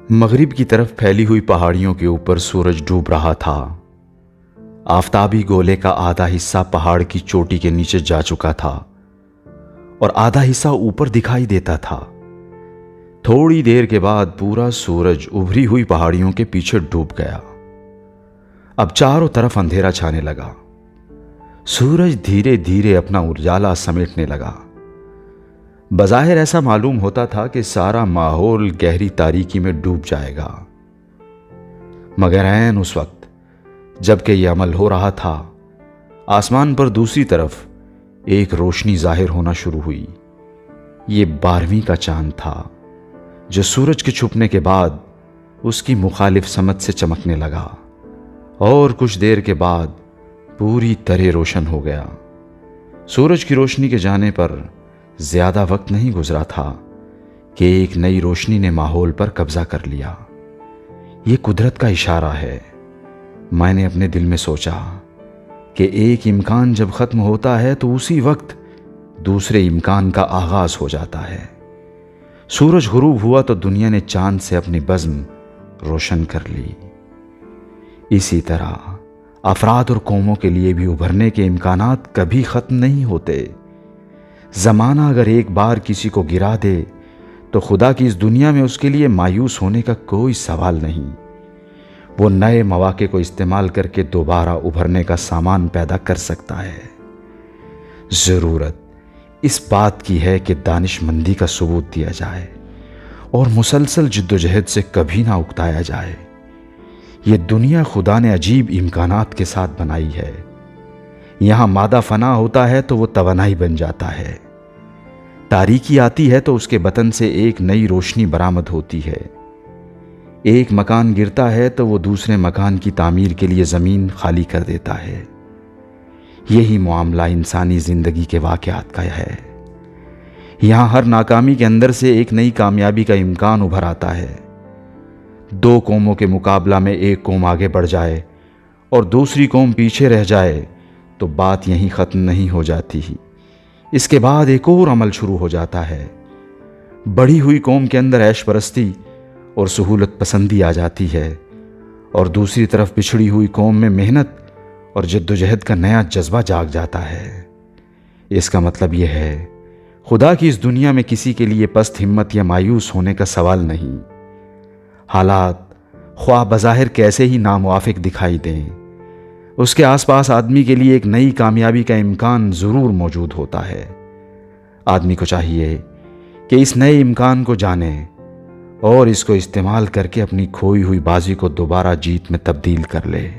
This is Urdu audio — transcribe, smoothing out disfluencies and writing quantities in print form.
مغرب کی طرف پھیلی ہوئی پہاڑیوں کے اوپر سورج ڈوب رہا تھا۔ آفتابی گولے کا آدھا حصہ پہاڑ کی چوٹی کے نیچے جا چکا تھا اور آدھا حصہ اوپر دکھائی دیتا تھا۔ تھوڑی دیر کے بعد پورا سورج ابھری ہوئی پہاڑیوں کے پیچھے ڈوب گیا۔ اب چاروں طرف اندھیرا چھانے لگا۔ سورج دھیرے دھیرے اپنا اجالا سمیٹنے لگا۔ بظاہر ایسا معلوم ہوتا تھا کہ سارا ماحول گہری تاریکی میں ڈوب جائے گا، مگر عین اس وقت جب کہ یہ عمل ہو رہا تھا، آسمان پر دوسری طرف ایک روشنی ظاہر ہونا شروع ہوئی۔ یہ 12ویں کا چاند تھا جو سورج کے چھپنے کے بعد اس کی مخالف سمت سے چمکنے لگا اور کچھ دیر کے بعد پوری طرح روشن ہو گیا۔ سورج کی روشنی کے جانے پر زیادہ وقت نہیں گزرا تھا کہ ایک نئی روشنی نے ماحول پر قبضہ کر لیا۔ یہ قدرت کا اشارہ ہے، میں نے اپنے دل میں سوچا کہ ایک امکان جب ختم ہوتا ہے تو اسی وقت دوسرے امکان کا آغاز ہو جاتا ہے۔ سورج غروب ہوا تو دنیا نے چاند سے اپنی بزم روشن کر لی۔ اسی طرح افراد اور قوموں کے لیے بھی ابھرنے کے امکانات کبھی ختم نہیں ہوتے۔ زمانہ اگر ایک بار کسی کو گرا دے تو خدا کی اس دنیا میں اس کے لیے مایوس ہونے کا کوئی سوال نہیں۔ وہ نئے مواقع کو استعمال کر کے دوبارہ ابھرنے کا سامان پیدا کر سکتا ہے۔ ضرورت اس بات کی ہے کہ دانش مندی کا ثبوت دیا جائے اور مسلسل جد و جہد سے کبھی نہ اکتایا جائے۔ یہ دنیا خدا نے عجیب امکانات کے ساتھ بنائی ہے۔ یہاں مادہ فنا ہوتا ہے تو وہ توانائی بن جاتا ہے، تاریکی آتی ہے تو اس کے بطن سے ایک نئی روشنی برآمد ہوتی ہے، ایک مکان گرتا ہے تو وہ دوسرے مکان کی تعمیر کے لیے زمین خالی کر دیتا ہے۔ یہی معاملہ انسانی زندگی کے واقعات کا ہے۔ یہاں ہر ناکامی کے اندر سے ایک نئی کامیابی کا امکان ابھر آتا ہے۔ دو قوموں کے مقابلہ میں ایک قوم آگے بڑھ جائے اور دوسری قوم پیچھے رہ جائے تو بات یہیں ختم نہیں ہو جاتی ہی، اس کے بعد ایک اور عمل شروع ہو جاتا ہے۔ بڑھی ہوئی قوم کے اندر عیش پرستی اور سہولت پسندی آ جاتی ہے اور دوسری طرف پچھڑی ہوئی قوم میں محنت اور جد و جہد کا نیا جذبہ جاگ جاتا ہے۔ اس کا مطلب یہ ہے خدا کی اس دنیا میں کسی کے لیے پست ہمت یا مایوس ہونے کا سوال نہیں۔ حالات خواہ بظاہر کیسے ہی ناموافق دکھائی دیں، اس کے آس پاس آدمی کے لیے ایک نئی کامیابی کا امکان ضرور موجود ہوتا ہے۔ آدمی کو چاہیے کہ اس نئے امکان کو جانے اور اس کو استعمال کر کے اپنی کھوئی ہوئی بازی کو دوبارہ جیت میں تبدیل کر لے۔